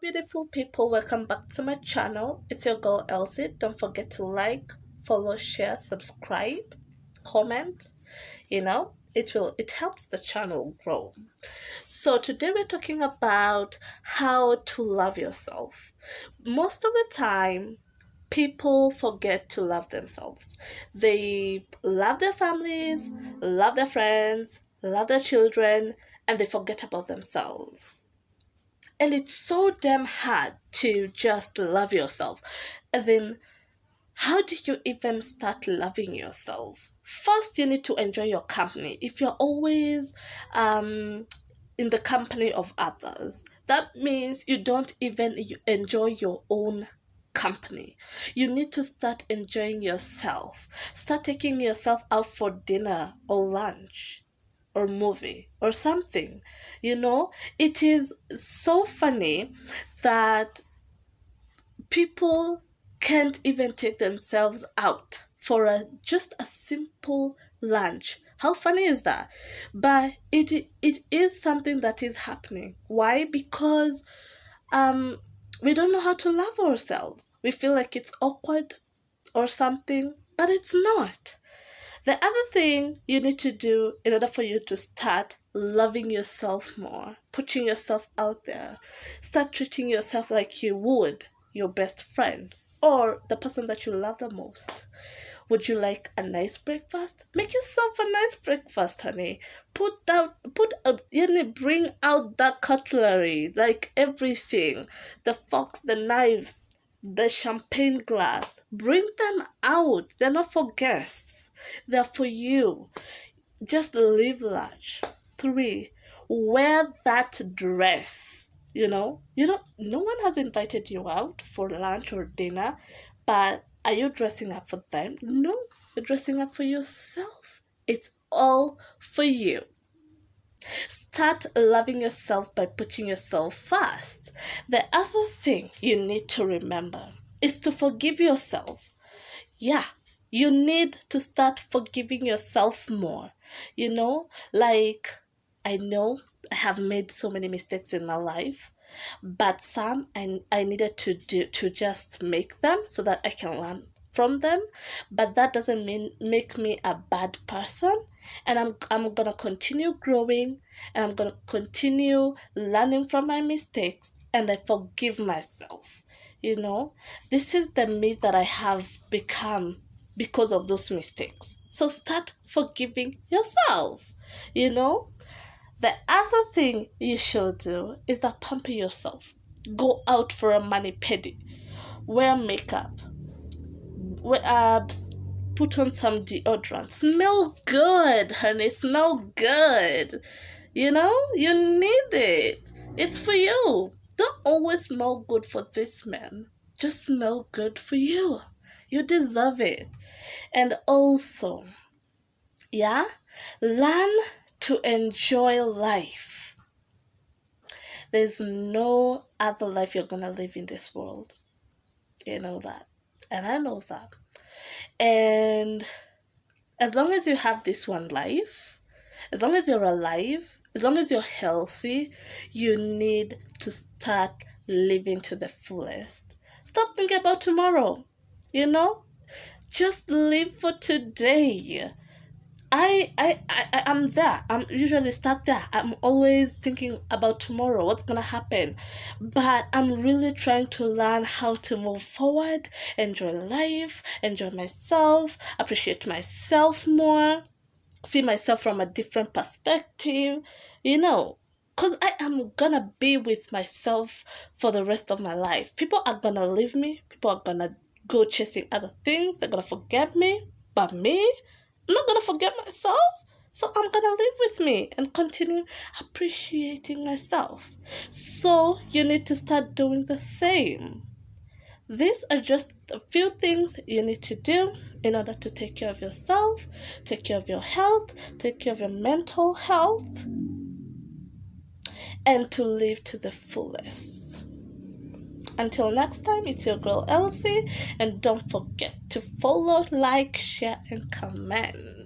beautiful people, welcome back to my channel. It's your girl Elsie. Don't forget to like, follow, share, subscribe, comment. It helps the channel grow. So today we're talking about how to love yourself. Most of the time, people forget to love themselves. They love their families, love their friends, love their children, and they forget about themselves. And it's so damn hard to just love yourself. As in, how do you even start loving yourself? First, you need to enjoy your company. If you're always in the company of others, that means you don't even enjoy your own company. You need to start enjoying yourself. Start taking yourself out for dinner or lunch or movie or something. It is so funny that people can't even take themselves out for just a simple lunch. How funny is that? But it is something that is happening. Why? Because we don't know how to love ourselves. We feel like it's awkward or something, but it's not. The other thing you need to do in order for you to start loving yourself more, putting yourself out there, start treating yourself like you would your best friend or the person that you love the most. Would you like a nice breakfast? Make yourself a nice breakfast, honey. Bring out that cutlery, like everything, the forks, the knives, the champagne glass. Bring them out. They're not for guests. They're for you. Just live large. 3, wear that dress. No one has invited you out for lunch or dinner, but are you dressing up for them? No, you're dressing up for yourself. It's all for you. Start loving yourself by putting yourself first. The other thing you need to remember is to forgive yourself. Yeah, you need to start forgiving yourself more. Like, I know I have made so many mistakes in my life, but some I needed to just make them so that I can learn from them. But that doesn't make me a bad person. And I'm gonna continue growing, and I'm gonna continue learning from my mistakes, and I forgive myself. This is the me that I have become because of those mistakes. So start forgiving yourself. The other thing you should do is that pamper yourself. Go out for a mani-pedi. Wear makeup. Wear abs. Put on some deodorant. Smell good, honey. Smell good. You need it. It's for you. Don't always smell good for this man. Just smell good for you. You deserve it. And also, learn to enjoy life. There's no other life you're gonna live in this world. You know that. And I know that. And as long as you have this one life, as long as you're alive, as long as you're healthy, you need to start living to the fullest. Stop thinking about tomorrow. Just live for today. I'm there. I'm usually stuck there. I'm always thinking about tomorrow, what's gonna happen. But I'm really trying to learn how to move forward, enjoy life, enjoy myself, appreciate myself more, see myself from a different perspective, because I am gonna be with myself for the rest of my life. People are gonna leave me, people are gonna go chasing other things, they're gonna forget me, but me, I'm not gonna forget myself. So I'm gonna live with me and continue appreciating myself. So you need to start doing the same. These are just a few things you need to do in order to take care of yourself, take care of your health, take care of your mental health, and to live to the fullest. Until next time, it's your girl Elsie, and don't forget to follow, like, share, and comment.